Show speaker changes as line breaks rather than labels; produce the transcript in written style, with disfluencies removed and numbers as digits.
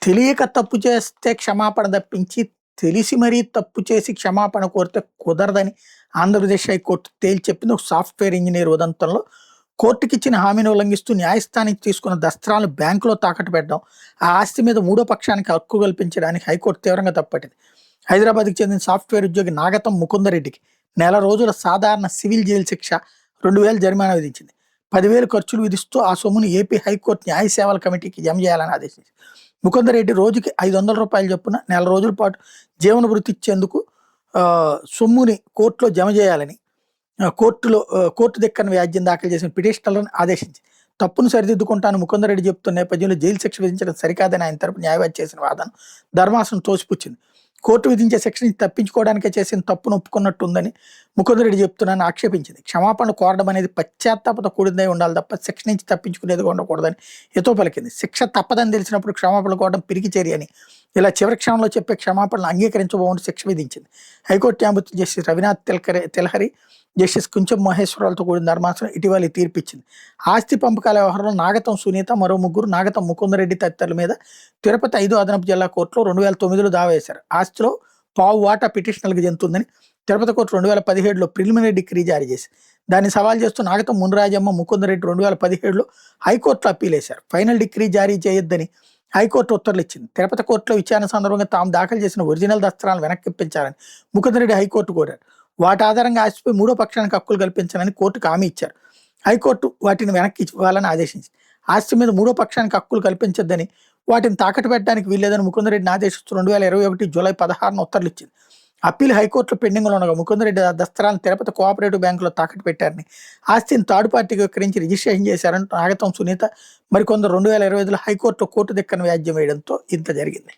తెలియక తప్పు చేస్తే క్షమాపణ తప్పించి, తెలిసి మరీ తప్పు చేసి క్షమాపణ కోరితే కుదరదని ఆంధ్రప్రదేశ్ హైకోర్టు తేల్చి చెప్పింది. ఒక సాఫ్ట్‌వేర్ ఇంజినీర్ ఉదంతంలో కోర్టుకిచ్చిన హామీని ఉల్లంఘిస్తూ న్యాయస్థానం తీసుకున్న దస్త్రాలను బ్యాంకులో తాకట్టు పెట్టడం, ఆ ఆస్తి మీద మూడో పక్షానికి హక్కు కల్పించడానికి హైకోర్టు తీవ్రంగా తప్పుపట్టింది. హైదరాబాద్‌కి చెందిన సాఫ్ట్‌వేర్ ఉద్యోగి నాగతం ముకుందరెడ్డికి నెల రోజుల సాధారణ సివిల్ జైలు శిక్ష, 2000 జరిమానా విధించింది. 10,000 ఖర్చులు విధిస్తూ ఆ సొమ్మును ఏపీ హైకోర్టు న్యాయ సేవల కమిటీకి జమ చేయాలని ఆదేశించింది. ముకుందరెడ్డి రోజుకి ₹500 చొప్పున నెల రోజుల పాటు జీవన భృతి ఇచ్చేందుకు సొమ్ముని కోర్టులో జమ చేయాలని కోర్టు దిక్కన వ్యాజ్యం దాఖలు చేసిన పిటిషనర్లను ఆదేశించింది. తప్పును సరిదిద్దుకుంటాను ముకుందరెడ్డి చెబుతున్న నేపథ్యంలో జైలు శిక్ష విధించడం సరికాదని ఆయన తరపు న్యాయవాది చేసిన వాదన ధర్మాసనం తోసిపుచ్చింది. కోర్టు విధించే శిక్ష నుంచి తప్పించుకోవడానికే చేసిన తప్పును ఒప్పుకున్నట్టుందని ముకుందరెడ్డి చెప్తున్నానని ఆక్షేపించింది. క్షమాపణ కోరడం అనేది పశ్చాత్తాపంతో కూడిందై ఉండాలి తప్ప శిక్ష నుంచి తప్పించుకునేదిగా ఉండకూడదని హితో పలికింది. శిక్ష తప్పదని తెలిసినప్పుడు క్షమాపణ కోరడం పిరికి చర్య అని, ఇలా చివరి క్షణంలో చెప్పే క్షమాపణలు అంగీకరించబోమని శిక్ష విధించింది. హైకోర్టు న్యాయమూర్తి జస్టిస్ రవినాథ్ తెలహరి, జస్టిస్ కుంచెం మహేశ్వరరావులతో కూడిన ధర్మాసనం ఇటీవల తీర్పిచ్చింది. ఆస్తి పంపకాల వ్యవహారంలో నాగతం సునీత, మరో ముగ్గురు నాగతం ముకుందరెడ్డి తదితరుల మీద తిరుపతి 5వ అదనపు జిల్లా కోర్టులో 2009లో దావా వేశారు. ఆస్తిలో పావు వాటా పిటిషనర్లకు చెందుతుందని తిరుపతి కోర్టు 2017లో ప్రిలిమినరీ డిగ్రీ జారీ చేసి దాన్ని సవాల్ చేస్తూ నాగతం మునిరాజమ్మ, ముకుందరెడ్డి 2017లో హైకోర్టులో అప్పీల్ వేశారు. ఫైనల్ డిగ్రీ జారీ చేయొద్దని హైకోర్టు ఉత్తర్వులు ఇచ్చింది. తిరుపతి కోర్టులో విచారణ సందర్భంగా తాము దాఖలు చేసిన ఒరిజినల్ దస్త్రాలను వెనక్కి ఇప్పించాలని ముకుందరెడ్డి హైకోర్టు కోరారు. వాటి ఆధారంగా ఆస్తిపై మూడో పక్షానికి హక్కులు కల్పించాలని కోర్టుకు హామీ ఇచ్చారు. హైకోర్టు వాటిని వెనక్కి ఇవ్వాలని ఆదేశించింది. ఆస్తి మీద మూడో పక్షానికి హక్కులు కల్పించొద్దని, వాటిని తాకట్టు పెట్టడానికి వీల్లేదని ముకుందరెడ్డిని ఆదేశిస్తూ 2021 జూలై 16న ఉత్తర్వులు ఇచ్చింది. అప్పీల్ హైకోర్టులో పెండింగ్లో ఉండగా ముకుందరెడ్డి ఆ దస్త్రాలను తిరుపతి కోఆపరేటివ్ బ్యాంకులో తాకట్టు పెట్టారని, ఆస్తిని థర్డ్ పార్టీకి విక్రయించి రిజిస్ట్రేషన్ చేశారని నాగతం సునీత మరికొందరు 2025లో హైకోర్టులో కోర్టు దిక్కన వ్యాజ్యం వేయడంతో ఇంత జరిగింది.